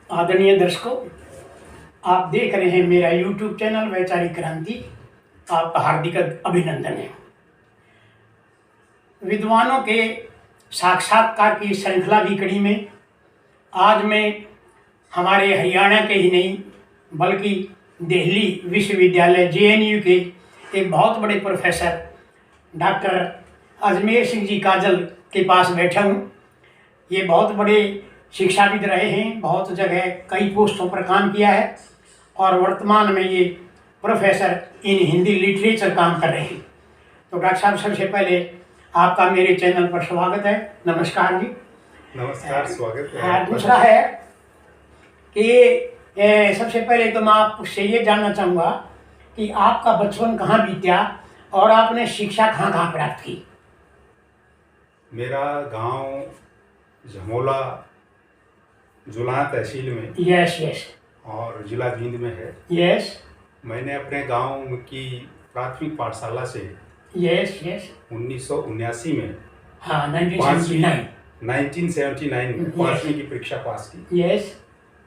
आदरणीय दर्शकों, आप देख रहे हैं मेरा YouTube चैनल वैचारिक क्रांति। आपका हार्दिक अभिनंदन है। विद्वानों के साक्षात्कार की श्रृंखला की कड़ी में आज मैं हमारे हरियाणा के ही नहीं बल्कि दिल्ली विश्वविद्यालय JNU के एक बहुत बड़े प्रोफेसर डॉक्टर अजमेर सिंह जी काजल के पास बैठा हूँ। ये बहुत बड़े शिक्षाविद रहे हैं, बहुत जगह कई पोस्टों पर काम किया है और वर्तमान में ये प्रोफेसर इन हिंदी लिटरेचर काम कर रहे हैं। तो डॉक्टर साहब, सबसे पहले आपका मेरे चैनल पर स्वागत है। नमस्कार जी। नमस्कार, स्वागत है। दूसरा है कि सबसे पहले तो मैं आपसे ये जानना चाहूँगा कि आपका बचपन कहाँ बीता और आपने शिक्षा कहाँ कहाँ प्राप्त की। मेरा गांव झमोला जुलाहा तहसील में यस और जिला जींद में है। यस मैंने अपने गांव की प्राथमिक पाठशाला से यस 1979 में हाँ 1979 में पाँचवीं की परीक्षा पास की। यस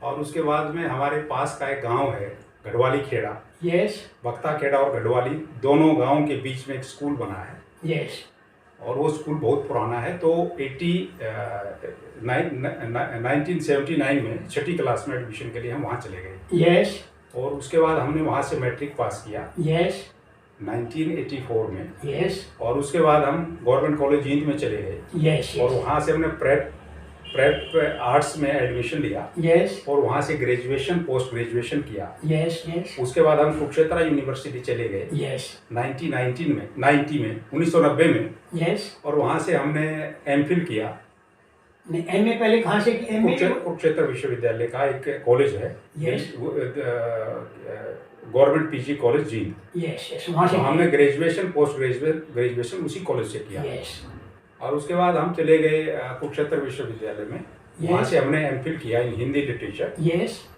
और उसके बाद में हमारे पास का एक गांव है गढ़वाली खेड़ा। यस बख्ता खेड़ा और गढ़वाली दोनों गांवों के बीच में एक स्कूल बना है। यस और वो स्कूल बहुत पुराना है। तो 1979 में छठी क्लास में एडमिशन के लिए हम वहाँ चले गए। यस और उसके बाद हमने वहाँ से मैट्रिक पास किया यस 1984 में। यस और उसके बाद हम गवर्नमेंट कॉलेज जींद में चले गए। यस और वहाँ से हमने प्रेप आर्ट्स में एडमिशन लिया। यस और वहाँ से ग्रेजुएशन पोस्ट ग्रेजुएशन किया। यस यस उसके बाद हम कुरुक्षेत्र यूनिवर्सिटी चले गए यस 1990 में। यस और वहाँ से हमने MPhil किया। एमए पहले कहाँ से की? एमए कुरुक्षेत्र विश्वविद्यालय का एक कॉलेज है, yes government PG college Jind. Yes वहाँ से हमने ग्रेजुएशन पोस्ट ग्रेजुएशन उसी कॉलेज से किया। यस और उसके बाद हम चले गए कुरुक्षेत्र विश्वविद्यालय में। वहाँ से हमने MPhil किया इन हिंदी लिटरेचर। यस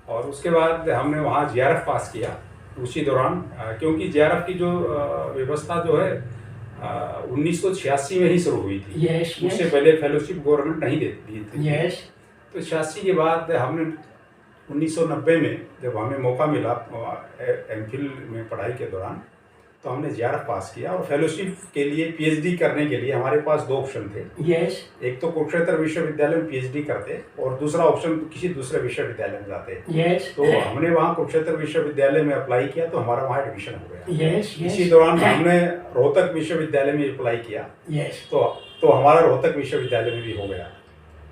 और उसके बाद हमने वहाँ JRF पास किया उसी दौरान, क्योंकि JRF की जो व्यवस्था जो है 1986 में ही शुरू हुई थी। यस उससे पहले फेलोशिप गवर्नमेंट नहीं दी थी। यस तो 86 के बाद हमने 1990 में जब हमें मौका मिला MPhil में पढ़ाई के दौरान, तो हमने JRF पास किया। और फेलोशिप के लिए PhD करने के लिए हमारे पास दो ऑप्शन थे। यस एक तो कुरुक्षेत्र विश्वविद्यालय में PhD करते और दूसरा ऑप्शन किसी दूसरे विश्वविद्यालय में जाते। यस तो हमने वहाँ कुरुक्षेत्र विश्वविद्यालय में अप्लाई किया तो हमारा वहाँ एडमिशन हो गया। यस इसी दौरान हमने रोहतक विश्वविद्यालय में अप्लाई किया। यस तो हमारा रोहतक विश्वविद्यालय में भी हो गया।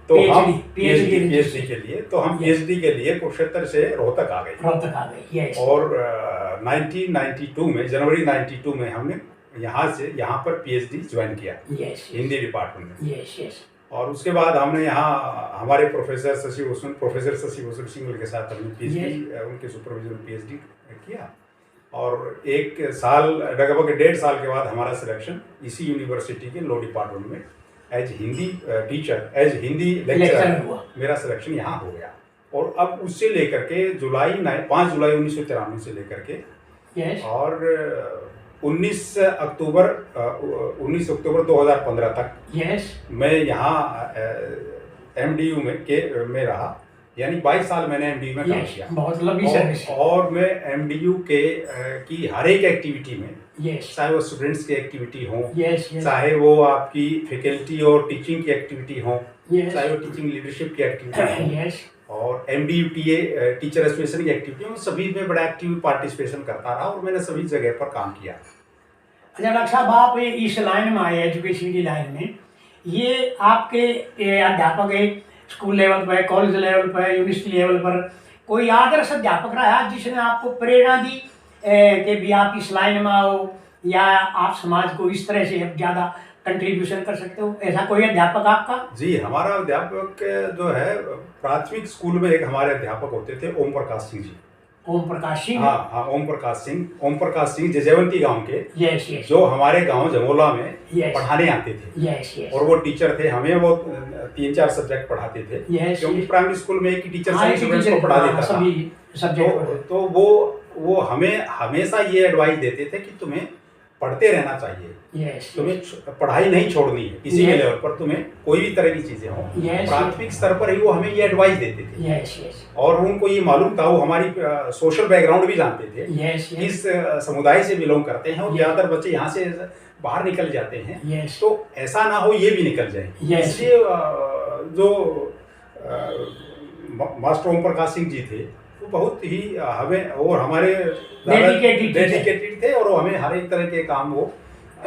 तो हम PhD के लिए PhD के लिए कुरुक्षेत्र से रोहतक आ गए। यस और 1992 में जनवरी 92 में हमने यहाँ पर PhD ज्वाइन किया हिंदी डिपार्टमेंट में। यस और उसके बाद हमने यहाँ हमारे प्रोफेसर शशि भूषण सिंह के साथ हमने PhD उनके सुपरविजन में PhD किया। और एक साल लगभग 1.5 साल के बाद हमारा सिलेक्शन इसी यूनिवर्सिटी के लॉ डिपार्टमेंट में as Hindi teacher as Hindi lecturer मेरा सिलेक्शन यहाँ हो गया। और अब उससे लेकर के 5 जुलाई 1993 से लेकर के और 19 अक्टूबर 2015 तक मैं यहाँ MDU में रहा। यानी 22 साल मैंने MDU में काम किया। बहुत लंबी सर्विस। और मैं MDU की हर एक एक्टिविटी में, चाहे वो स्टूडेंट्स की एक्टिविटी हो, चाहे वो आपकी फैकल्टी और टीचिंग की एक्टिविटी हो, चाहे वो टीचिंग लीडरशिप की एक्टिविटी हो, और MDU टीचर एसोसिएशन की एक्टिविटी हो, सभी में बड़ा एक्टिव पार्टिसिपेशन करता रहा और मैंने सभी जगह पर काम किया। अच्छा डॉक्टर साहब, आप इस लाइन में आए एजुकेशन की लाइन में, ये आपके अध्यापक है स्कूल लेवल पर, कॉलेज लेवल पर, यूनिवर्सिटी लेवल पर कोई आदर्श अध्यापक रहा जिसने आपको प्रेरणा दी कि भी आप इस लाइन में आओ या आप समाज को इस तरह से ज़्यादा कंट्रीब्यूशन कर सकते हो? ऐसा कोई अध्यापक आपका? जी, हमारा अध्यापक जो है प्राथमिक स्कूल में एक हमारे अध्यापक होते थे ओम प्रकाश सिंह जी। ओम प्रकाश सिंह? हाँ, ओम प्रकाश सिंह जजेवंती गांव के, जो हमारे गांव जमोला में पढ़ाने आते थे। और वो टीचर थे, हमें वो 3-4 सब्जेक्ट पढ़ाते थे, क्योंकि प्राइमरी स्कूल में एक ही टीचर सभी स्टूडेंट्स को पढ़ा देता था। तो वो हमें हमेशा ये एडवाइस देते थे कि तुम्हें पढ़ते रहना चाहिए। यस, तुम्हें पढ़ाई नहीं छोड़नी है किसी भी Yes. लेवल पर, तुम्हें कोई भी तरह की चीजें हों। Yes. प्राथमिक स्तर पर ही वो हमें ये एडवाइस देते थे यस, यस, और उनको ये मालूम था, वो हमारी सोशल बैकग्राउंड भी जानते थे, यस, किस समुदाय से बिलोंग करते हैं और Yes. ज्यादातर बच्चे यहाँ से बाहर निकल जाते हैं, यस, तो ऐसा ना हो ये भी निकल जाए। Yes. इसलिए जो मास्टर ओम प्रकाश सिंह जी थे वो बहुत ही हमें और हमारे डेडिकेटेड थे और वो हमें हर एक तरह के काम वो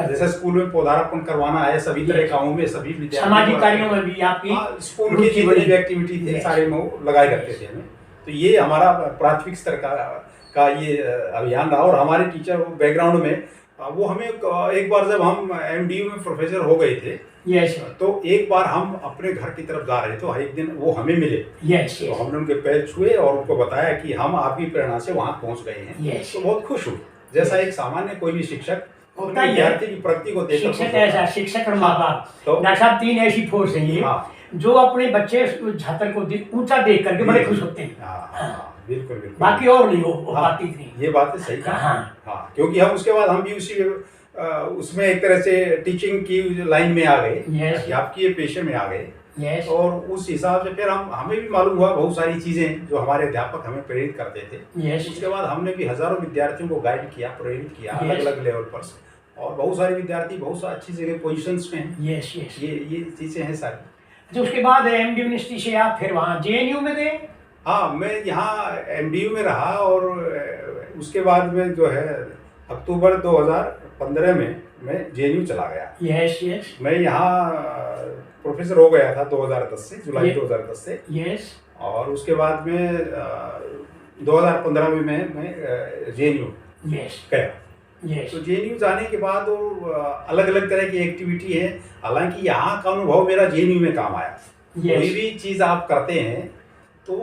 जैसे स्कूल में पौधारोपण करवाना है, सभी तरह कामों में सभी सामाजिक कार्यों में भी आपकी स्कूल की जितनी भी एक्टिविटी थे सारे में वो लगाए रखते थे हमें। तो ये हमारा प्राथमिक स्तर का ये अभियान रहा और हमारे टीचर बैकग्राउंड में वो हमें एक बार जब हम MDU में प्रोफेसर हो गए थे, यस, तो एक बार हम अपने घर की तरफ जा रहे थे, तो एक दिन वो हमें मिले, यस, तो हमने उनके पैर छुए और उनको बताया कि हम आपकी प्रेरणा से वहां पहुंच गए हैं। Yes. तो बहुत खुश हुए, जैसा एक सामान्य कोई भी शिक्षक होता ही है। विद्यार्थी की प्रगति को देखकर खुश शिक्षक होता है। ऐसा, शिक्षक और माँ बाप, तो- डॉक्टर साहब 3 ऐसी फोर्स हैं ये हाँ। जो अपने बच्चे छात्र को ऊंचा देख करके बड़े खुश होते हैं। हाँ, बिल्कुल बिल्कुल। बाकी और नहीं वो हाँ, बात इतनी। ये बात है, सही कहा। हाँ। हाँ, क्योंकि हम उसके बाद हम भी उसी उसमें एक तरह से टीचिंग की लाइन में आ गए, Yes. अध्यापकीय ये पेशे में आ गए यस, और उस हिसाब से फिर हमें भी मालूम हुआ बहुत सारी चीजें जो हमारे अध्यापक हमें प्रेरित करते थे। यस, उसके बाद हमने भी हजारों विद्यार्थियों को गाइड किया, प्रेरित किया Yes. अलग अलग लेवल पर, और बहुत सारे विद्यार्थी बहुत सारी अच्छी जगह पोजीशंस में हैं। Yes, yes. ये चीजें हैं सारी। अच्छा, उसके बाद MD यूनिवर्सिटी से आप फिर वहाँ JNU में गए? हाँ, मैं यहाँ MDU में रहा और उसके बाद में जो है अक्टूबर 2015 में मैं JNU चला गया। यस, यस, मैं यहाँ प्रोफेसर हो गया था 2010 से, जुलाई Yes. 2010 से, यस, और उसके बाद में 2015 में मैं JNU यस, गया। यस, तो JNU जाने के बाद वो अलग अलग तरह की एक्टिविटी है, हालांकि यहाँ का अनुभव मेरा JNU में काम आया। कोई भी चीज आप करते हैं तो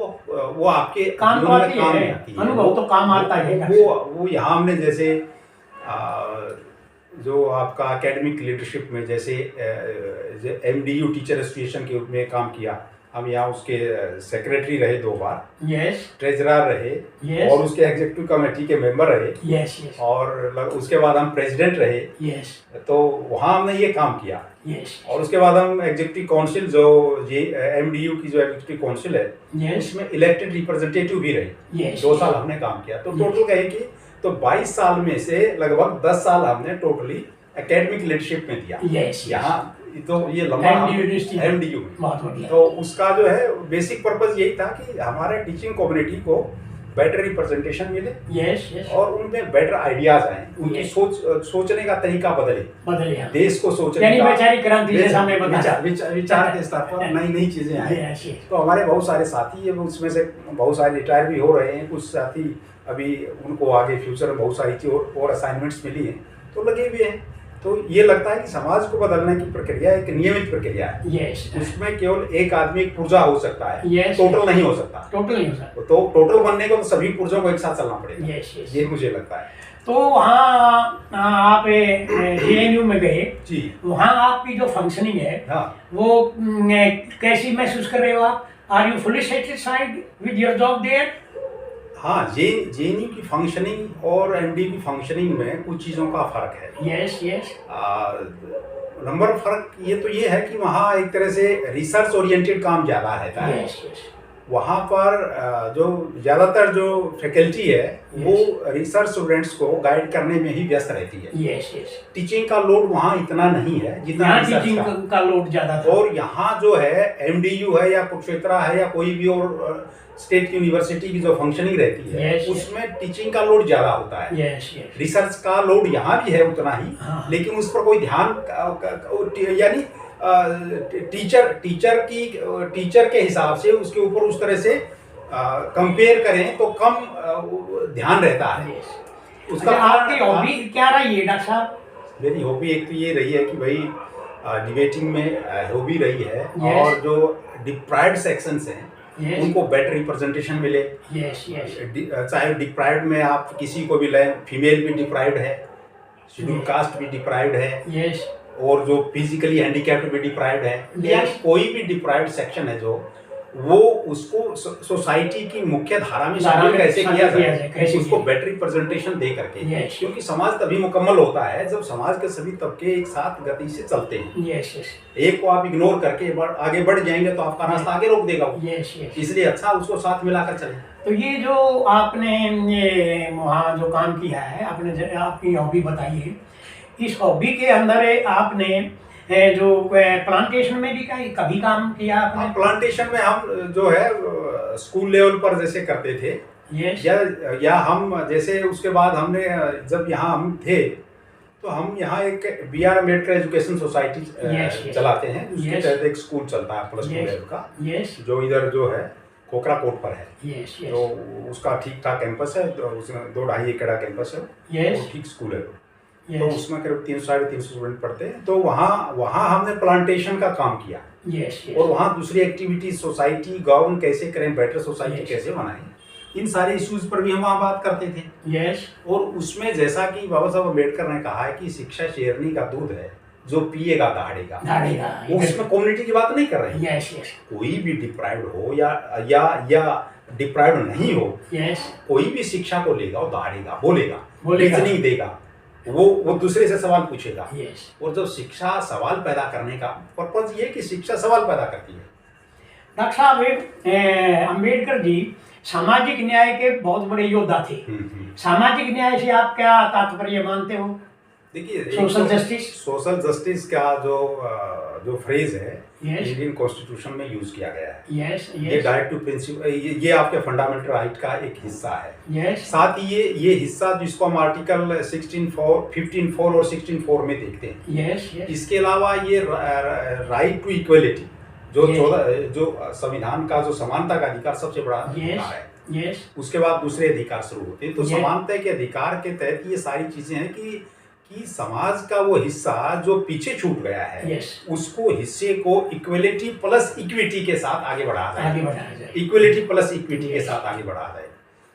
वो आपके काम तो जीवन में आती काम है, आती है। अनुभव तो काम आता है। वो यहाँ हमने जैसे जो आपका एकेडमिक लीडरशिप में जैसे MDU टीचर एसोसिएशन के रूप में काम किया, हम यहाँ उसके सेक्रेटरी रहे 2 बार, यस, ट्रेजरर रहे, Yes. और उसके एग्जीक्यूटिव कमेटी के मेंबर रहे, यस, यस, और उसके बाद हम प्रेसिडेंट रहे। यस, तो वहाँ हमने ये काम किया, यस, और उसके बाद हम एग्जीक्यूटिव काउंसिल जो MDU की जो एग्जीक्यूटिव काउंसिल है यस, उसमें इलेक्टेड रिप्रेजेंटेटिव भी रहे। यस, 2 साल हमने काम किया, तो टोटल कहे कि तो 22 साल में से लगभग 10 साल हमने टोटली एकेडमिक लीडरशिप में दिया। यस, यहाँ तो ये लंबा MDU में, बहुत बढ़िया। तो उसका जो है बेसिक पर्पस यही था कि हमारे टीचिंग कम्युनिटी को बेटर रिप्रेजेंटेशन मिले, यस, यस, और उनमें बेटर आइडियाज आए, उनकी Yes. सोचने का तरीका बदले, बदले हैं। देश को सोचने यानी का वैचारिक क्रांति जैसा हमने बताया। विचार के स्तर पर नई नई चीजें आई। यस, यस, तो हमारे बहुत सारे साथी है, उसमें से बहुत सारे रिटायर भी हो रहे हैं, कुछ साथी अभी उनको आगे फ्यूचर में बहुत सारी चीज और असाइनमेंट्स मिली हैं तो लगे हुए हैं। तो ये लगता है कि समाज को बदलने की प्रक्रिया एक नियमित प्रक्रिया है, यस, उसमें केवल एक आदमी एक पुर्जा हो सकता है, Yes. टोटल नहीं हो सकता। टोटल नहीं हो सकता। तो टोटल बनने को तो सभी पुर्जों को एक साथ चलना पड़ेगा, यस, यस। ये मुझे लगता है। तो वहाँ आप JNU में गए, जी वहाँ आपकी जो फंक्शनिंग है हाँ, वो कैसी महसूस कर रहे हो आप? Are you fully satisfied with your job there? हाँ, JNU की फंक्शनिंग और MD की फंक्शनिंग में कुछ चीज़ों का फर्क है। यस, यस, नंबर फर्क ये है कि वहाँ एक तरह से रिसर्च ओरिएंटेड काम ज़्यादा रहता है। यस, यस, वहाँ पर जो ज़्यादातर जो फैकल्टी है वो रिसर्च स्टूडेंट्स को गाइड करने में ही व्यस्त रहती है। Yes, yes. टीचिंग का लोड वहाँ इतना नहीं है जितना यहाँ रिसर्च टीचिंग का लोड ज्यादा था। और यहाँ जो है MDU है या कुरुक्षेत्रा है या कोई भी और स्टेट यूनिवर्सिटी की जो फंक्शनिंग रहती है Yes, yes. उसमें टीचिंग का लोड ज़्यादा होता है। यस, यस, रिसर्च का लोड यहाँ भी है उतना ही, हाँ। लेकिन उस पर कोई ध्यान यानी टीचर के हिसाब से उसके ऊपर उस तरह से कंपेयर करें तो कम ध्यान रहता है यस। उसका। अच्छा, आपकी हॉबी क्या रही है डॉक्टर साहब? मेरी हॉबी एक तो ये रही है कि भाई डिबेटिंग में हॉबी रही है Yes. और जो डिप्राइव्ड सेक्शंस हैं Yes. उनको बेटर रिप्रेजेंटेशन मिले। यस, यस, चाहे डिप्राइव्ड में आप किसी को भी लें, फीमेल भी डिप्राइव्ड है, शेड्यूल कास्ट भी डिप्राइव्ड है, यस, और जो फिजिकली हैंडीकैप्ड भी डिप्राइव्ड है, Yes. या कोई भी डिप्राइव्ड सेक्शन है जो वो उसको सोसाइटी की मुख्य धारा में शामिल कैसे किया जाए, उसको बेटर रिप्रेजेंटेशन दे करके। क्योंकि समाज तभी मुकम्मल होता है जब समाज के सभी तबके एक साथ गति से चलते हैं। एक को आप इग्नोर करके आगे बढ़ जाएंगे तो आपका रास्ता आगे रोक देगा वो। इसलिए अच्छा उसको साथ मिलाकर चले। तो ये जो आपने ये वहाँ जो काम किया है, आपने आपकी हॉबी बताई है, इस हॉबी के अंदर आपने जो प्लांटेशन में भी कभी काम किया आपने? प्लांटेशन में हम जो है स्कूल लेवल पर जैसे करते थे। या हम जैसे उसके बाद हमने जब यहाँ हम थे तो हम यहाँ एक BR अम्बेडकर एजुकेशन सोसाइटी चलाते हैं, उसके तहत एक स्कूल चलता है +2 लेवल का, जो इधर जो है खोखरा कोट पर है। तो उसका ठीक ठाक कैंपस है, तो उसमें 2-2.5 एकड़ का कैंपस है, वो ठीक स्कूल है। तो उसमें करीब 300-350 स्टूडेंट पढ़ते हैं। तो वहाँ हमने प्लांटेशन का काम किया। और वहाँ दूसरी एक्टिविटीज, सोसाइटी गवर्न कैसे करें, बेटर सोसाइटी कैसे बनाएं, इन सारे इश्यूज पर भी हम वहाँ बात करते थे। और उसमें जैसा कि बाबा साहब अम्बेडकर ने कहा है कि शिक्षा शेरनी का दूध है, जो पिएगा दहाड़ेगा। वो उसमें कम्युनिटी की बात नहीं कर रहे हैं। कोई भी डिप्राइव्ड हो या डिप्राइव्ड नहीं हो, कोई भी शिक्षा को लेगा और दहाड़ेगा, बोलेगा, रीजनिंग देगा, वो दूसरे से सवाल पूछेगा। और जब शिक्षा सवाल पैदा करने का पर्पज ये कि शिक्षा सवाल पैदा करती है। डॉक्टर साहब अम्बेडकर जी सामाजिक न्याय के बहुत बड़े योद्धा थे। सामाजिक न्याय से आप क्या तात्पर्य मानते हो? देखिए, सोशल जस्टिस का जो फ्रेज है इंडियन कॉन्स्टिट्यूशन में यूज किया गया है। ये डायरेक्ट टू प्रिंसिपल, ये आपके फंडामेंटल राइट का एक हिस्सा है। साथ ही ये हिस्सा जिसको हम आर्टिकल 15(4) और 16(4) में देखते हैं। इसके अलावा ये राइट टू इक्वलिटी, जो संविधान का जो समानता का अधिकार सबसे बड़ा अधिकार है। उसके बाद दूसरे अधिकार शुरू होते हैं। तो समानता के अधिकार के तहत ये सारी चीजें हैं कि समाज का वो हिस्सा जो पीछे छूट गया है, उसको हिस्से को इक्वलिटी प्लस इक्विटी के साथ आगे बढ़ाया जाए। इक्वलिटी प्लस इक्विटी के साथ आगे बढ़ाया जाए।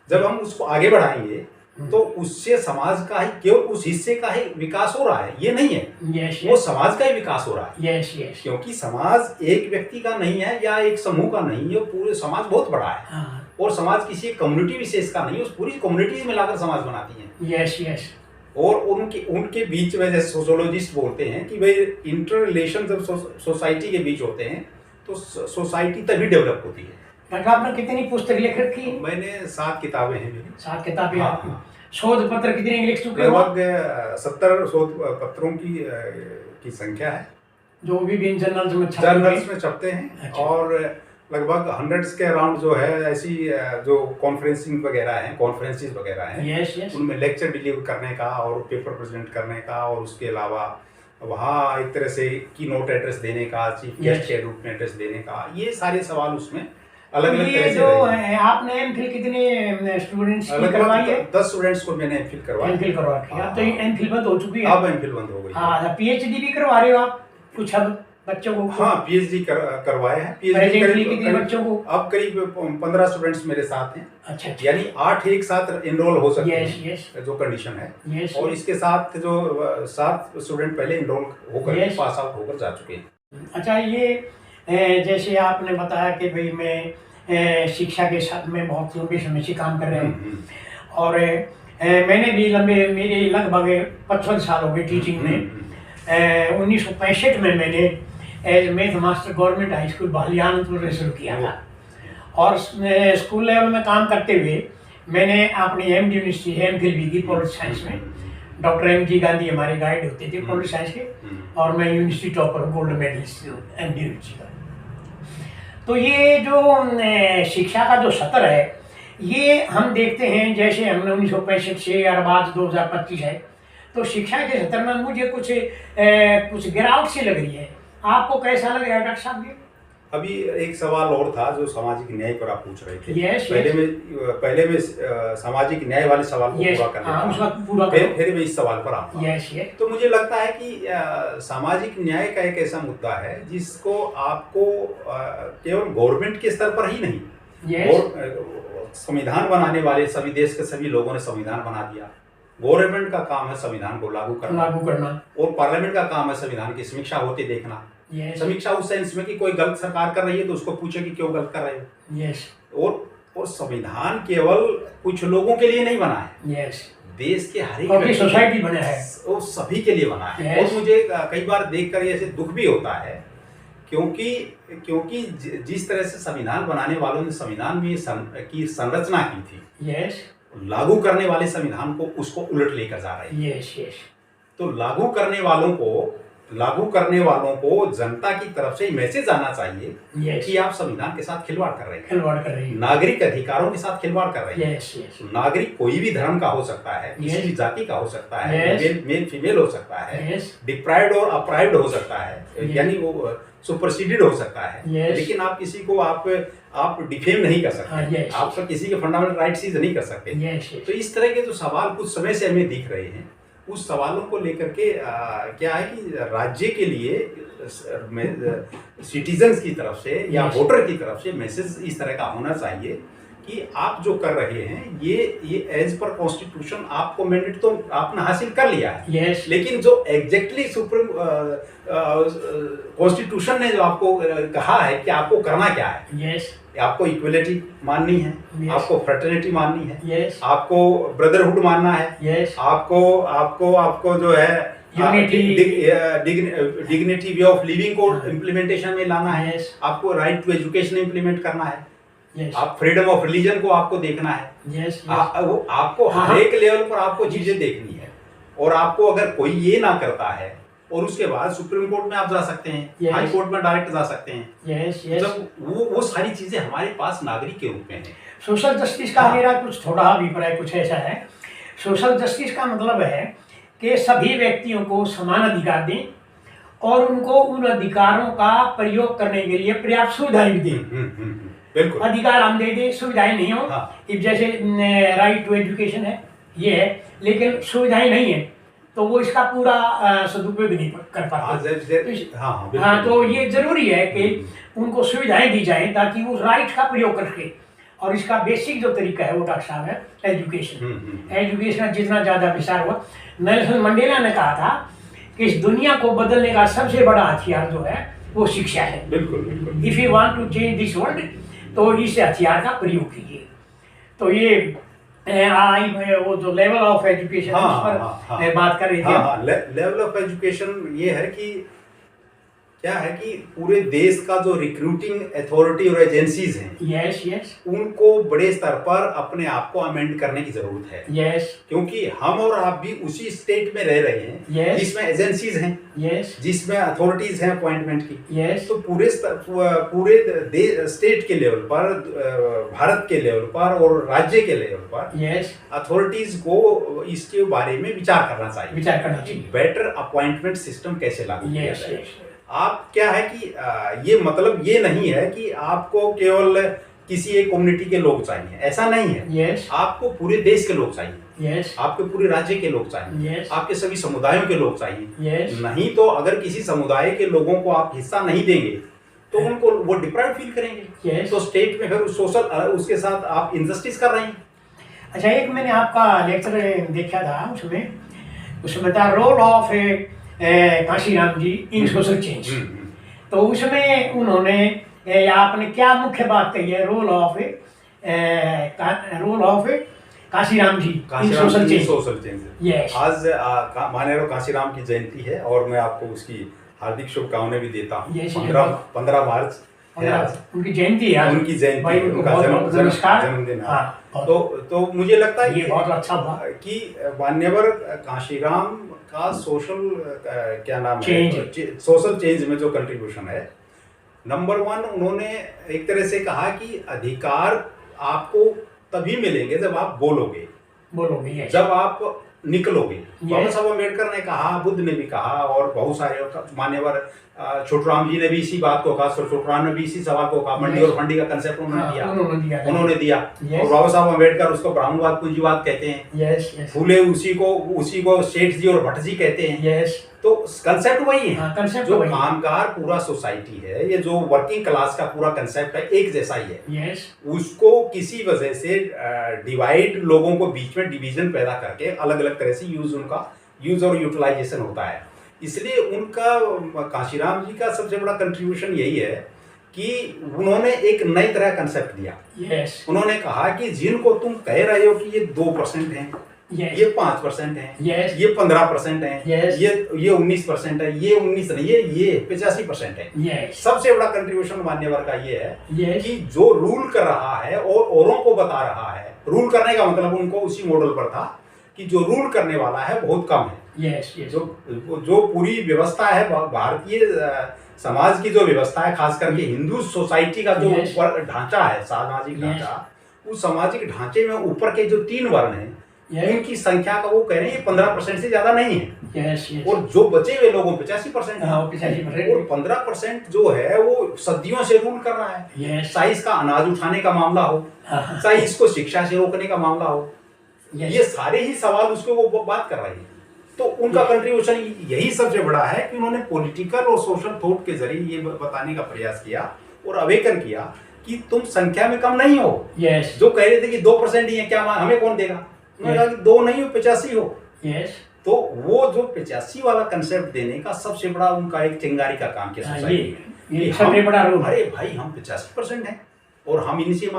जब हम उसको आगे बढ़ाएंगे तो उससे समाज का ही, केवल उस हिस्से का ही विकास हो रहा है, ये नहीं है। वो समाज का ही विकास हो रहा है। क्योंकि समाज एक व्यक्ति का नहीं है या एक समूह का नहीं है, पूरे समाज बहुत बड़ा है। और समाज किसी कम्युनिटी विशेष का नहीं है, उस पूरी कम्युनिटीज मिलाकर समाज बनाती है। और उनके बीच में जैसे सोशियोलॉजिस्ट बोलते हैं कि भाई इंटर रिलेशन जब सोसाइटी के बीच होते हैं तो सोसाइटी तभी डेवलप होती है। डॉक्टर आपने कितनी पुस्तक लिख रखी है? मैंने 7 किताबें हैं मेरी। 7 किताबें? शोध पत्र कितने लिख चुके हो? लगभग 70 शोध पत्रों की संख्या है, जो भी जर्नल्स में छपते हैं। और लगभग 100 के अराउंड जो है ऐसी जो कॉन्फ्रेंसेस वगैरह हैं, उनमें लेक्चर डिलीवर करने का और पेपर प्रेजेंट करने का, और उसके अलावा वहाँ एक तरह से की नोट एड्रेस देने का, चीफ गेस्ट के रूप में एड्रेस देने का, ये सारे सवाल उसमें अलग-अलग तरह से। जो आपने एमफिल कितने स्टूडेंट्स की करवाई है? 10 स्टूडेंट्स को मैंने एमफिल करवाया। अब तो एमफिल बंद हो चुकी है। अब एमफिल बंद हो गई। PhD भी करवा रहे हो आप कुछ अब बच्चों को? PhD करवाए हैं। कितने बच्चों को? अब करीब 15 स्टूडेंट्स मेरे साथ हैं। अच्छा। यानी 8 एक साथ एनरोल हो सकते हैं, जो कंडीशन है। और इसके साथ जो 7 स्टूडेंट पहले एनरोल होकर पास आउट होकर जा चुके हैं। अच्छा, ये जैसे आपने बताया कि भाई मैं शिक्षा के साथ में बहुत लंबे समय से काम कर रहे हैं, और मैंने भी मेरे लगभग 55 साल हो गए टीचिंग में। 1965 में मैंने as math master government high school Baliyanpur में शुरू किया था। और स्कूल लेवल में काम करते हुए मैंने अपनी एमफिल भी की पॉलिटिकल साइंस में। डॉक्टर MG गांधी हमारे गाइड होते थे पॉलिटिकल साइंस के, और मैं university topper, gold medallist MD का। तो ये जो शिक्षा का जो सत्र है, ये हम देखते हैं जैसे हमने 1965 से और आज 2025 है, तो शिक्षा के सत्र में मुझे कुछ गिरावट सी लग रही है। आपको कैसा लग रहा है डॉक्टर साहब? अभी एक सवाल और था जो सामाजिक न्याय पर आप पूछ रहे थे। पहले में सामाजिक न्याय वाले सवाल को पूरा करना, फिर मैं इस सवाल पर आता। तो मुझे लगता है कि सामाजिक न्याय का एक ऐसा मुद्दा है जिसको आपको केवल गवर्नमेंट के स्तर पर ही नहीं, संविधान बनाने वाले सभी देश के सभी लोगों ने संविधान बना दिया। गवर्नमेंट का काम है संविधान को लागू करना, और पार्लियामेंट का काम है संविधान की समीक्षा होते देखना। Yes. समीक्षा उस सेंस में कि कोई गलत सरकार कर रही है तो उसको पूछे कि क्यों गलत कर रहे हो। Yes. और संविधान केवल कुछ लोगों के लिए नहीं बना है, Yes. देश के हर एक पब्लिक व्यक्ति सोसाइटी बना है। वो सभी के लिए बना है। Yes. और मुझे कई बार देखकर ऐसे दुख भी होता है, क्योंकि जिस तरह से संविधान बनाने वालों ने संविधान में की संरचना की थी, Yes. लागू करने वाले संविधान को उसको उलट लेकर जा रहे हैं। Yes. Yes. तो लागू करने वालों को जनता की तरफ से मैसेज आना चाहिए Yes. कि आप संविधान के साथ खिलवाड़ कर रहे हैं, खिलवाड़ कर रही है। नागरिक अधिकारों के साथ खिलवाड़ कर रहे हैं। Yes. Yes. नागरिक कोई भी धर्म का हो सकता है, किसी Yes. भी जाति का हो सकता है, Yes. मेल फीमेल हो सकता है, Yes. डिप्राइव्ड और अप्राइव्ड हो सकता है, Yes. यानी वो सुपरसीडेड हो सकता है। Yes. लेकिन आप किसी को आप डिफेम नहीं कर सकते। हाँ, yes. आप किसी के फंडामेंटल राइट सीज नहीं कर सकते। Yes. Yes. तो इस तरह के जो सवाल कुछ समय से हमें दिख रहे हैं, उस सवालों को लेकर के क्या है कि राज्य के लिए सिटीजन्स की तरफ से या Yes. वोटर की तरफ से मैसेज इस तरह का होना चाहिए कि आप जो कर रहे हैं ये एज पर कॉन्स्टिट्यूशन आपको मैंडेट तो आपने हासिल कर लिया है। Yes. लेकिन जो एग्जैक्टली सुप्रीम कॉन्स्टिट्यूशन ने जो आपको कहा है कि आपको करना क्या है, Yes. आपको इक्वलिटी माननी है, Yes. आपको फ्रेटर्निटी माननी है, Yes. आपको ब्रदरहुड मानना है, Yes. आपको जो है Unity. Dignity way of living को इम्प्लीमेंटेशन में लाना है, Yes. आपको राइट टू एजुकेशन इम्प्लीमेंट करना है, Yes. आप फ्रीडम ऑफ रिलीजन को आपको देखना है। Yes. आपको हाँ, हर एक लेवल पर आपको चीजें देखनी है। और आपको अगर कोई ये ना करता है और उसके बाद सुप्रीम कोर्ट में आप जा सकते हैं, Yes. हाई कोर्ट में डायरेक्ट जा सकते हैं। Yes. Yes. जब वो सारी चीजें हमारे पास नागरिक के रूप में है। सोशल जस्टिस का हाँ। मेरा कुछ थोड़ा अभिप्राय कुछ ऐसा है। सोशल जस्टिस का मतलब है कि सभी व्यक्तियों को समान अधिकार दें और उनको उन अधिकारों का प्रयोग करने के लिए पर्याप्त सुविधाएं भी दें। बिल्कुल। अधिकार हम दे दें, सुविधाएं नहीं हो। हाँ। इफ जैसे राइट टू एजुकेशन है, ये है, लेकिन सुविधाएं नहीं है तो वो इसका पूरा सदुपयोग नहीं कर पाते। हाँ, तो ये जरूरी है कि उनको सुविधाएं दी जाए ताकि वो राइट का प्रयोग कर सके। और इसका बेसिक जो तरीका है वो डॉक्टर साहब है एजुकेशन। एजुकेशन जितना ज़्यादा विस्तार हुआ, नेल्सन मंडेला ने कहा था कि इस दुनिया को बदलने का सबसे बड़ा हथियार जो है वो शिक्षा है। बिल्कुल बिल्कुल। If you want to change this world तो इस हथियार का प्रयोग कीजिए। तो ये वो जो लेवल ऑफ एजुकेशन पर बात कर रही थी। लेवल ऑफ एजुकेशन ये है कि क्या है कि पूरे देश का जो रिक्रूटिंग अथॉरिटी और एजेंसीज हैं, यस यस, उनको बड़े स्तर पर अपने आप को अमेंड करने की जरूरत है। यस, क्योंकि हम और आप भी उसी स्टेट में रह रहे हैं, yes. जिसमें एजेंसीज हैं, यस, जिसमें अथॉरिटीज हैं अपॉइंटमेंट की। यस, तो पूरे स्टेट के लेवल पर, भारत के लेवल पर और राज्य के लेवल पर यस, अथॉरिटीज को इसके बारे में विचार करना चाहिए। बेटर अपॉइंटमेंट सिस्टम कैसे लागू किया जाए। आप क्या है कि ये मतलब ये नहीं है कि आपको केवल किसी एक कम्युनिटी के लोग चाहिए, ऐसा नहीं है। yes. आपको पूरे देश के लोग चाहिए, yes. आपके पूरे राज्य के लोग चाहिए, yes. आपके सभी समुदायों के लोग चाहिए। yes. नहीं तो अगर किसी समुदाय के लोगों को आप हिस्सा नहीं देंगे तो उनको वो डिप्राइव फील करेंगे। yes. तो स्टेट में फिर सोशल उसके साथ आप इनजस्टिस कर रहे हैं। अच्छा, एक मैंने आपका लेक्चर देखा था, उसमें था role of Kanshiram ji in social change. तो उसमें उन्होंने आपने क्या मुख्य बात कही है, role of Kanshiram ji in social change. Yes, आज माननीय काशीराम की जयंती है और मैं आपको उसकी हार्दिक शुभकामनाएं भी देता हूँ। 15 मार्च उनकी जयंती है, उनकी जयंती, उनका जन्मदिन है। तो मुझे लगता है ये बहुत अच्छा हुआ कि मान्यवर काशीराम का सोशल क्या नाम है, सोशल चेंज में जो कंट्रीब्यूशन है, नंबर 1 उन्होंने एक तरह से कहा कि अधिकार आपको तभी मिलेंगे जब आप बोलोगे, जब आप निकलोगे। बाबा साहब अम्बेडकर ने कहा, बुद्ध ने भी कहा और बहुत सारे मान्यवर छोटूराम जी ने भी इसी बात को कहा, छोटूराम ने भी इसी सवाल को कहा। मंडी और फंडी का कंसेप्ट उन्होंने दिया। और बाबा साहब अम्बेडकर उसको ब्राह्मणवाद पूंजीवाद कहते हैं। फूले उसी को सेठ जी और भट्ट जी कहते हैं। तो कंसेप्ट वही है, जो कामगार पूरा सोसाइटी है, ये जो वर्किंग क्लास का पूरा कंसेप्ट है, एक जैसा ही है। उसको किसी वजह से डिवाइड, लोगों को बीच में डिवीजन पैदा करके अलग अलग तरह से यूज और यूटिलाइजेशन होता है। इसलिए उनका काशीराम जी का सबसे बड़ा कंट्रीब्यूशन यही है कि उन्होंने एक नई तरह कंसेप्ट दिया। यस उन्होंने कहा कि जिनको तुम कह रहे हो कि ये 2% हैं, यस ये 5% है, यस ये 15% है, Yes. ये 19% है, ये 19 नहीं, ये 85% है। यस सबसे बड़ा कंट्रीब्यूशन मान्यवर का ये है यस कि जो रूल कर रहा है और औरों को बता रहा है, रूल करने का मतलब उनको उसी मॉडल पर था कि जो रूल करने वाला है बहुत कम है। यस यस जो पूरी व्यवस्था है भारतीय समाज की जो व्यवस्था है, खास करके हिंदू सोसाइटी का जो Yes. ऊपर ढांचा है, सामाजिक Yes. ढांचा, उस सामाजिक ढांचे में ऊपर के जो 3 वर्ण हैं, Yes. इनकी संख्या का वो कह रहे हैं 15% से ज्यादा नहीं है। यस यस और जो बचे हुए लोगों 85% है। हाँ 85% और 15% जो है वो सदियों से रूल कर रहा है। यस चाहे इसका अनाज उठाने का मामला हो, हाँ चाहे इसको शिक्षा से रोकने का मामला हो, ये यस सारे ही सवाल उसको वो बात कर रहे हैं। तो उनका कंट्रीब्यूशन यही सबसे बड़ा है कि उन्होंने पॉलिटिकल और सोशल थॉट के जरिए ये बताने का प्रयास किया और अवेकन किया कि तुम संख्या में कम नहीं हो। यस जो कह रहे थे कि 2% ही है, क्या हमें कौन देगा, उन्होंने कहा कि 2 नहीं हो, 85 हो। यस तो वो जो 85 वाला कंसेप्ट देने का सबसे बड़ा उनका एक चिंगारी का काम किया सोसाइटी में। ये सबसे बड़ा रोल है। अरे भाई हम 85% हैं और हम इनसे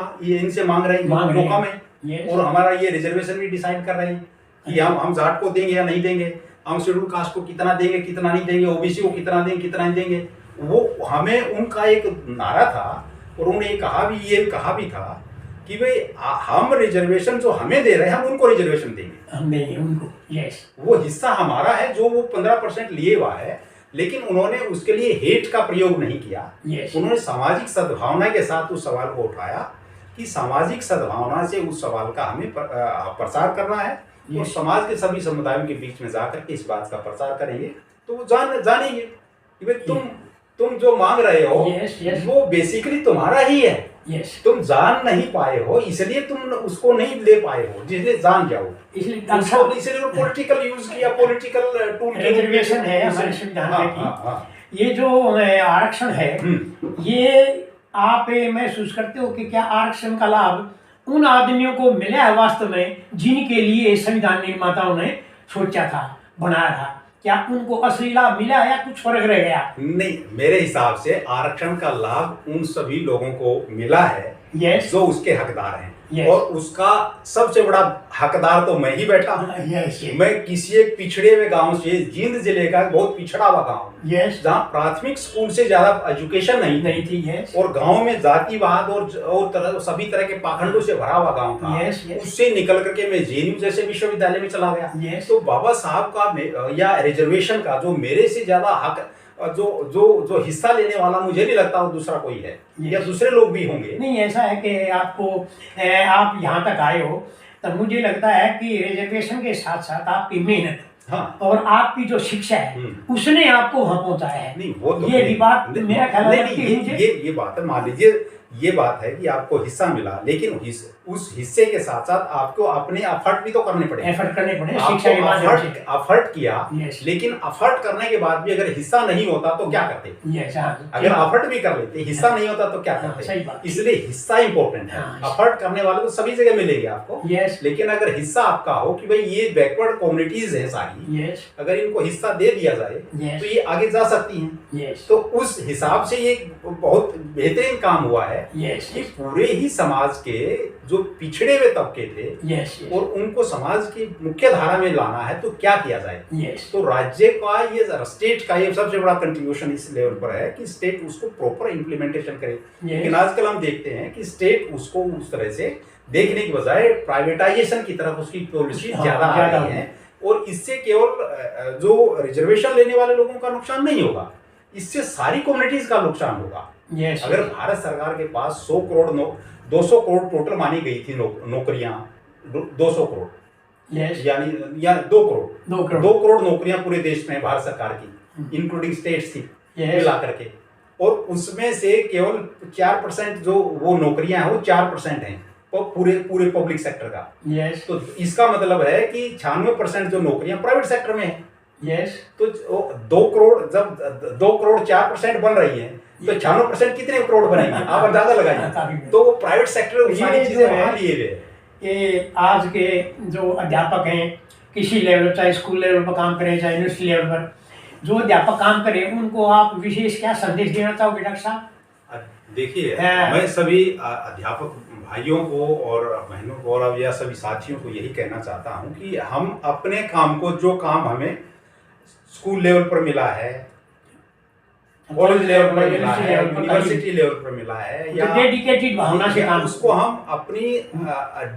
मांग रहे हैं मांग जो रहे हैं। कम है, Yes. और हमारा ये रिजर्वेशन भी डिसाइड कर रहे हैं कि हम जाट को देंगे या नहीं देंगे, हम शेड्यूल कास्ट को कितना देंगे कितना नहीं देंगे, ओबीसी को कितना देंगे कितना नहीं देंगे। वो हमें उनका एक नारा था और उन्होंने ये कहा भी था कि भाई हम रिजर्वेशन जो हमें दे रहे हैं हम उनको रिजर्वेशन देंगे, हम देंगे उनको। यस वो हिस्सा हमारा है जो वो 15% लिए हुआ है। लेकिन उन्होंने उसके लिए हेट का प्रयोग नहीं किया। यस उन्होंने सामाजिक सद्भावना के साथ उस सवाल को उठाया कि सामाजिक सद्भावना से उस सवाल का हमें प्रसार करना है और Yes. समाज के सभी समुदायों के बीच में जाकर के इस बात का प्रचार करेंगे तो वो जानेंगे कि भाई तुम जो मांग रहे हो Yes, yes. वो बेसिकली तुम्हारा ही है। यस तुम जान नहीं पाए हो इसलिए तुम उसको नहीं ले पाए हो, जिसलिए जान जाओ इसलिए इसलिए पॉलिटिकल यूज किया, पॉलिटिकल टूल रिजर्वेशन है हमारे संविधान में कि ये जो आरक्षण है ये आप महसूस करते हो कि क्या आरक्षण का लाभ उन आदमियों को मिला है वास्तव में जिनके लिए संविधान निर्माताओं ने सोचा था, बनाया था? क्या उनको असली लाभ मिला या कुछ फर्क रह गया? नहीं, मेरे हिसाब से आरक्षण का लाभ उन सभी लोगों को मिला है यस जो उसके हकदार हैं। Yes. और उसका सबसे बड़ा हकदार तो मैं ही बैठा हूँ। यस मैं किसी एक पिछड़े हुए गांव से, जींद जिले का बहुत पिछड़ा हुआ गांव, यस जहाँ प्राथमिक स्कूल से ज्यादा एजुकेशन नहीं थी। यस और गांव में जातिवाद और सभी तरह के पाखंडों से भरा हुआ गांव था। Yes, yes. उससे निकल करके मैं जेएनयू जैसे विश्वविद्यालय में चला गया। Yes. तो बाबा साहब का या रिजर्वेशन का जो मेरे से ज्यादा हक जो हिस्सा लेने वाला मुझे नहीं लगता वो दूसरा कोई है। Yes. या दूसरे लोग भी होंगे। नहीं, ऐसा है कि आप यहाँ तक आए हो तब मुझे लगता है कि रिजर्वेशन के साथ साथ आपकी मेहनत हाँ। और आपकी जो शिक्षा है उसने आपको वहां पहुंचाया है। नहीं वो तो ये भी बात मेरा ख्याल है नहीं, ये बात है, मान लीजिए ये बात है कि आपको हिस्सा मिला, लेकिन उस हिस्से के साथ साथ आपको अपने एफर्ट भी तो करने पड़े, एफर्ट करने पड़े शिक्षा के माध्यम से। एफर्ट किया। Yes. लेकिन एफर्ट करने के बाद भी अगर हिस्सा नहीं होता तो क्या करते? Yes, हाँ, अगर एफर्ट भी कर लेते, हिस्सा नहीं होता तो क्या करते? सही बात। इसलिए हिस्सा इंपॉर्टेंट है। हाँ, एफर्ट करने वाले तो सभी जगह मिलेंगे आपको। Yes. लेकिन अगर हिस्सा आपका हो कि भाई ये बैकवर्ड कम्युनिटीज है सारी, Yes. अगर इनको हिस्सा दे दिया जाए Yes. तो ये आगे जा सकती हैं। Yes. तो उस हिसाब से ये बहुत बेहतरीन काम हुआ है Yes. कि पूरे ही समाज के जो पिछड़े हुए तबके थे Yes. Yes. और उनको समाज की मुख्य धारा में लाना है तो क्या किया जाए। Yes. तो राज्य का ये स्टेट का ये सबसे बड़ा कंट्रीब्यूशन इस लेवल पर है कि स्टेट उसको प्रॉपर इम्प्लीमेंटेशन करे। लेकिन आजकल हम देखते हैं कि स्टेट उसको उस तरह से देखने की बजाय प्राइवेटाइजेशन की तरफ उसकी पॉलिसी ज्यादा आ रही है और इससे केवल जो रिजर्वेशन लेने वाले लोगों का नुकसान नहीं होगा, इससे सारी कम्युनिटीज का नुकसान होगा। Yes. अगर भारत सरकार के पास 200 करोड़ टोटल मानी गई थी नौकरियां, 200 करोड़ Yes. या 2 करोड़ 2 करोड़ नौकरियां पूरे देश में भारत सरकार की इंक्लूडिंग स्टेट्स थी मिला करके, और उसमें से केवल 4% जो वो नौकरियां हैं वो 4% हैं पूरे पब्लिक सेक्टर का। Yes. तो इसका मतलब है कि 96% जो नौकरियां प्राइवेट सेक्टर में है। Yes. तो 2 करोड़ जब 2 करोड़ 4% बन रही है तो 96% कितने करोड़ बनेंगे आप अंदाजा लगाइए। तो वो प्राइवेट सेक्टर सारी चीजें वहां लिए हुए। ये आज के जो अध्यापक हैं किसी लेवल, चाहे स्कूल लेवल पर काम करें चाहे यूनिवर्सिटी लेवल पर, जो अध्यापक काम करें उनको आप विशेष क्या संदेश देना चाहोगे डॉक्टर साहब? देखिए, हाँ। मैं सभी अध्यापक भाइयों को और बहनों को और अब या सभी साथियों को यही कहना चाहता हूँ कि हम अपने काम को, जो काम हमें स्कूल लेवल पर मिला है, कॉलेज लेवल पर मिला है, यूनिवर्सिटी लेवल पर मिला है, या डेडिकेटेड भावना से काम, उसको हम अपनी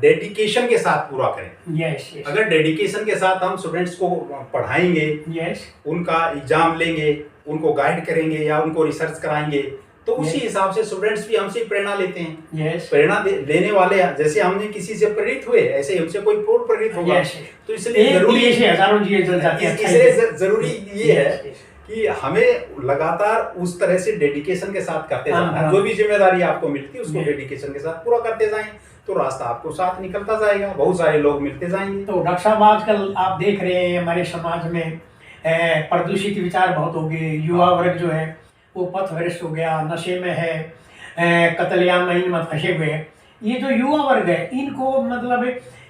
डेडिकेशन के साथ पूरा करें। Yes, yes. अगर डेडिकेशन के साथ हम स्टूडेंट्स को पढ़ाएंगे, यस, उनका एग्जाम लेंगे, उनको गाइड करेंगे या उनको रिसर्च कराएंगे, तो उसी हिसाब से स्टूडेंट्स भी हमसे प्रेरणा लेते हैं। यस। प्रेरणा लेने वाले, जैसे हमने किसी से प्रेरित हुए, ऐसे हमसे कोई और प्रेरित होगा। यस। तो इसलिए जरूरी से हजारों चीजें चल जाती हैं। इसलिए जरूरी ये है कि हमें लगातार उस तरह से डेडिकेशन के साथ करते जाना है। जो भी जिम्मेदारी आपको मिलती है उसको डेडिकेशन के साथ पूरा करते जाएं, तो रास्ता आपको साथ निकलता जाएगा, बहुत सारे लोग मिलते जाएंगे। तो डॉक्टर साहब, आजकल आप देख रहे हैं हमारे समाज में प्रदूषित विचार बहुत हो गए, युवा वर्ग जो है वो पथभ्रष्ट हो गया, नशे में है, कत्लेआम में इनमें फंसे हुए हैं। ये जो युवा वर्ग है इनको मतलब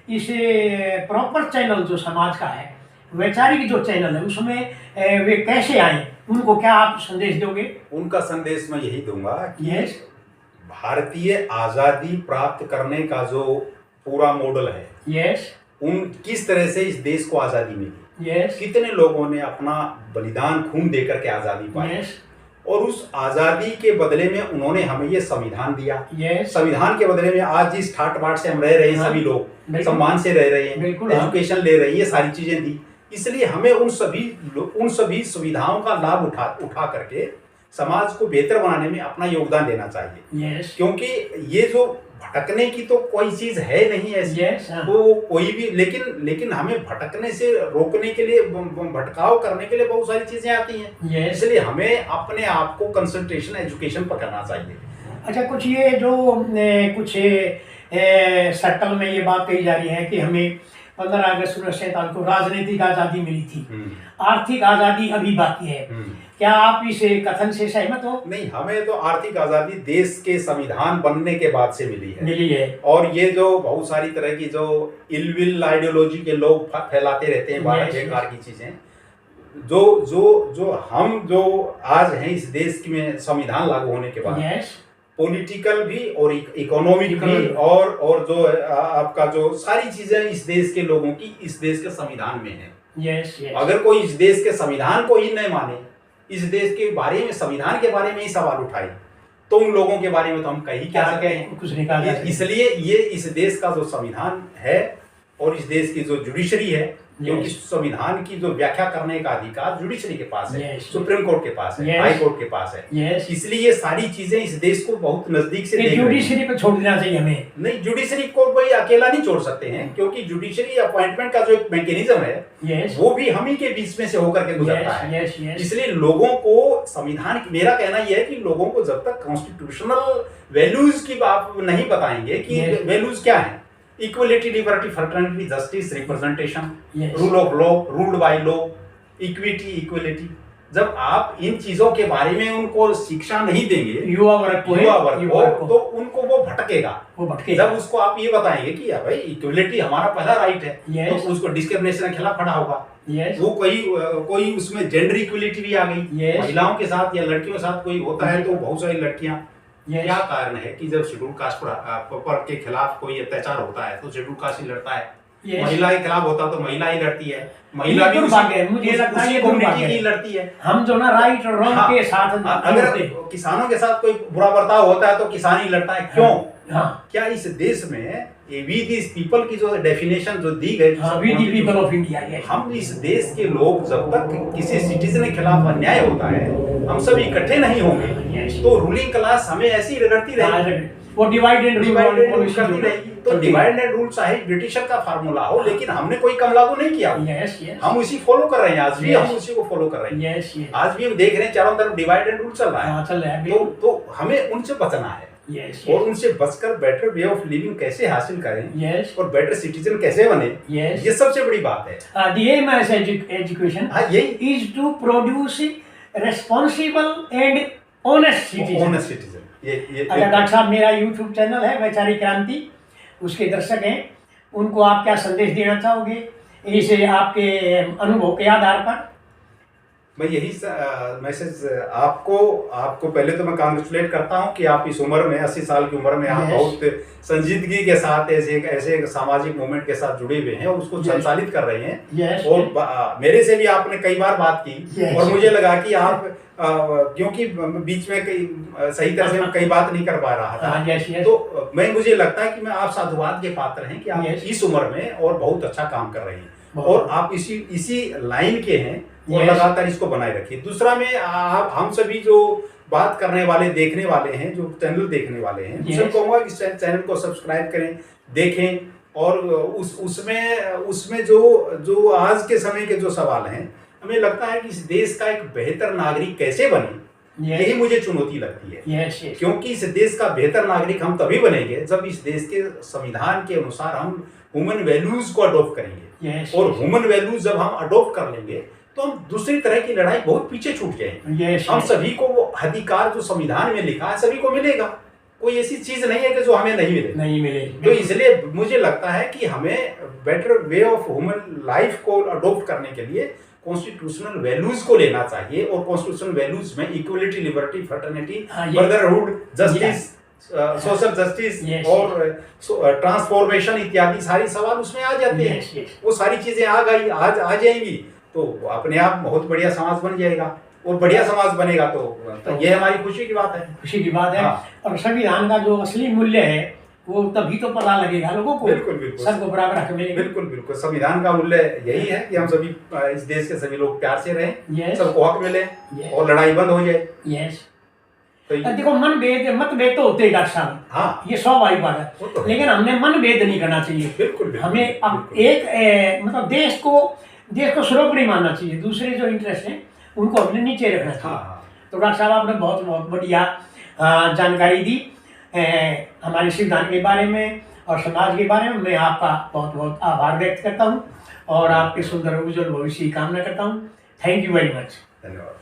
इसे प्रॉपर चैनल जो समाज का है, वैचारिक जो चैनल है, उसमें वे कैसे आए, उनको क्या आप संदेश दोगे? उनका संदेश मैं यही दूंगा कि यस, भारतीय आजादी प्राप्त करने का जो पूरा मॉडल है, यस, उन किस तरह से इस देश को आजादी मिली, यस, कितने लोगों ने अपना बलिदान, खून देकर के आजादी पाई, यस, और उस आजादी के बदले में उन्होंने हमें ये संविधान दिया। यस, संविधान के बदले में आज जिस ठाट बाट से हम रह रहे हैं, सभी लोग सम्मान से रह रहे हैं, एजुकेशन ले रहे हैं, ये सारी चीजें दी। इसलिए हमें उन सभी सुविधाओं का लाभ उठा करके समाज को बेहतर बनाने में अपना योगदान देना चाहिए। यस, क्योंकि ये जो भटकने की तो कोई चीज है नहीं ऐसी, वो कोई भी, लेकिन हमें भटकने से रोकने के लिए, भटकाव करने के लिए बहुत सारी चीजें आती हैं। इसलिए हमें अपने आप को कंसंट्रेशन एजुकेशन पर करना चाहिए। अच्छा, कुछ ये जो कुछ सर्कल में ये बात कही जा रही है कि हमें 15 अगस्त 1947 को राजनीतिक आजादी मिली थी, आर्थिक आजादी अभी बाकी है, क्या आप इस कथन से सहमत हो? नहीं, हमें तो आर्थिक आजादी देश के संविधान बनने के बाद से मिली है। और ये जो बहुत सारी तरह की जो इलविल आइडियोलॉजी के लोग फैलाते रहते हैं, बारह बेकार की चीजें, जो हम आज हैं इस देश में संविधान लागू होने के बाद, पॉलिटिकल भी और इकोनॉमिक भी, और जो आपका जो सारी चीजें इस देश के लोगों की इस देश के संविधान में है। अगर कोई इस देश के संविधान को ही नहीं माने, इस देश के बारे में, संविधान के बारे में ही सवाल उठाए, तो उन लोगों के बारे में तो हम कहीं क्या सकें, कुछ नहीं कहा। इसलिए ये इस देश का जो संविधान है और इस देश की जो जुडिशरी है, क्योंकि संविधान की जो व्याख्या करने का अधिकार जुडिशरी के पास है, सुप्रीम कोर्ट के पास है, हाई कोर्ट के पास है। इसलिए ये सारी चीजें इस देश को बहुत नजदीक से जुडिशरी पे छोड़ देना चाहिए हमें। नहीं, जुडिशरी को कोई अकेला नहीं छोड़ सकते हैं, क्योंकि जुडिशरी अपॉइंटमेंट का जो एक मैकेनिज्म है, वो भी हम ही के बीच में से होकर के गुजरता है। इसलिए लोगों को संविधान, मेरा कहना यह है कि लोगों को जब तक कॉन्स्टिट्यूशनल वैल्यूज की बात नहीं बताएंगे कि वैल्यूज क्या है, equality, liberty, fraternity, justice, representation, rule of law, ruled by law, equity, equality, जब आप इन चीजों के बारे में उनको शिक्षा नहीं देंगे युवा वर्ग को, तो उनको वो भटकेगा। जब उसको आप ये बताएंगे कि भाई इक्वलिटी हमारा पहला राइट है, तो उसको डिस्क्रिमिनेशन के खिलाफ खड़ा होगा। वो कोई उसमें जेंडर इक्वलिटी भी आ गई, महिलाओं के साथ या लड़कियों के साथ कोई होता है, तो बहुत सारी लड़कियां, क्या कारण है कि जब शेड्यूल कास्ट पर के खिलाफ कोई अत्याचार होता है तो शेड्यूल कास्ट ही लड़ता है, महिला के खिलाफ होता तो महिला ही लड़ती है, महिला भी मुझे लगता है ये कम्युनिटी ही लड़ती है। हम जो ना राइट और रॉन्ग के साथ, अगर किसानों के साथ कोई बुरा बर्ताव होता है तो किसान ही लड़ता है, क्यों? क्या इस देश में वी दिस पीपल की जो डेफिनेशन जो दी गई, we the people of India, हम इस देश के लोग जब तक किसी सिटीजन के खिलाफ अन्याय होता है, हम सब इकट्ठे नहीं होंगे, तो रूलिंग क्लास हमें ऐसी रगड़ती रहेगी, वो डिवाइड एंड रूल करती रहेगी। तो डिवाइड एंड रूल चाहे ब्रिटिशर का फार्मूला हो, लेकिन हमने कोई कम लागू नहीं किया। हम उसी फॉलो कर रहे हैं, आज भी हम उसी को फॉलो कर रहे हैं। आज भी हम देख रहे हैं चारों तरफ डिवाइड एंड रूल चल रहा है, तो हमें उनसे बचना है। और उनसे बचकर बेटर वे ऑफ लिविंग कैसे हासिल करें, और बेटर सिटीजन कैसे बने, ये सबसे बड़ी बात है। The aim of education is to produce responsible and honest citizen। अगर डॉक्टर साहब, मेरा YouTube चैनल है वैचारिक क्रांति, उसके दर्शक हैं, उनको आप क्या संदेश देना चाहोगे इसे आपके अनुभव के आधार पर? मैं यही मैसेज आपको पहले तो मैं कांग्रेचुलेट करता हूं कि आप इस उम्र में 80 साल की उम्र में आप बहुत संजीदगी के साथ ऐसे सामाजिक मूवमेंट के साथ जुड़े हुए हैं और उसको संचालित कर रहे हैं। और मेरे से भी आपने कई बार बात की और मुझे लगा कि आप क्योंकि बीच में सही तरह से कई बात नहीं कर पा रहा था, तो मुझे लगता है कि मैं आप साधुवाद के पात्र हैं कि आप इस उम्र में और बहुत अच्छा काम कर रहे हैं और आप इसी लाइन के हैं और लगातार इसको बनाए रखिए। दूसरा में हम सभी जो बात करने वाले, देखने वाले हैं, जो चैनल देखने वाले हैं, उसमें कहूँगा कि चैनल को सब्सक्राइब करें, देखें और उसमें जो आज के समय के जो सवाल हैं, हमें लगता है कि इस देश का एक बेहतर नागरिक कैसे बने, यही मुझे चुनौती लगती है। क्योंकि इस देश का बेहतर नागरिक हम तभी बनेंगे जब इस देश के संविधान के अनुसार हम ह्यूमन वैल्यूज को अडॉप्ट करेंगे। और ह्यूमन वैल्यूज जब हम अडॉप्ट कर लेंगे तो हम दूसरी तरह की लड़ाई बहुत पीछे छूट जाएंगे। हम सभी को वो अधिकार जो संविधान में लिखा है सभी को मिलेगा, कोई ऐसी चीज नहीं है कि जो हमें नहीं मिले। तो इसलिए मुझे लगता है कि हमें better way of human life को अडॉप्ट करने के लिए कॉन्स्टिट्यूशनल वैल्यूज को लेना चाहिए और कॉन्स्टिट्यूशनल वैल्यूज में equality, liberty, fraternity, brotherhood, justice, social justice और ट्रांसफॉर्मेशन इत्यादि सारी सवाल उसमें आ जाते हैं। वो सारी चीजें आ जाएंगी तो अपने आप बहुत बढ़िया समाज बन जाएगा और बढ़िया समाज बनेगा तो ये हमारी खुशी की बात है। खुशी की बात है। और संविधान का जो असली मूल्य है वो तभी तो पता लगेगा लोगों को। बिल्कुल सबको बराबर हक मिलेगा। बिल्कुल संविधान का मूल्य यही है कि हम सभी इस देश के सभी लोग प्यार से रहें, सबको हक मिले और लड़ाई बंद हो जाए। तो देखो मतभेद तो होते ही डॉक्टर साहब, ये स्वाभाविक बात है, लेकिन हमने मनभेद नहीं करना चाहिए। बिल्कुल हमें अब एक मतलब देश को सुरक्षित नहीं मानना चाहिए, दूसरे जो इंटरेस्ट हैं उनको हमने नीचे रखना चाहिए। तो डॉक्टर साहब आपने बहुत बहुत बढ़िया जानकारी दी हमारे संविधान के बारे में और समाज के बारे में। मैं आपका बहुत बहुत आभार व्यक्त करता हूँ और आपके सुंदर उज्जवल भविष्य की कामना करता हूँ। Thank you very much. धन्यवाद।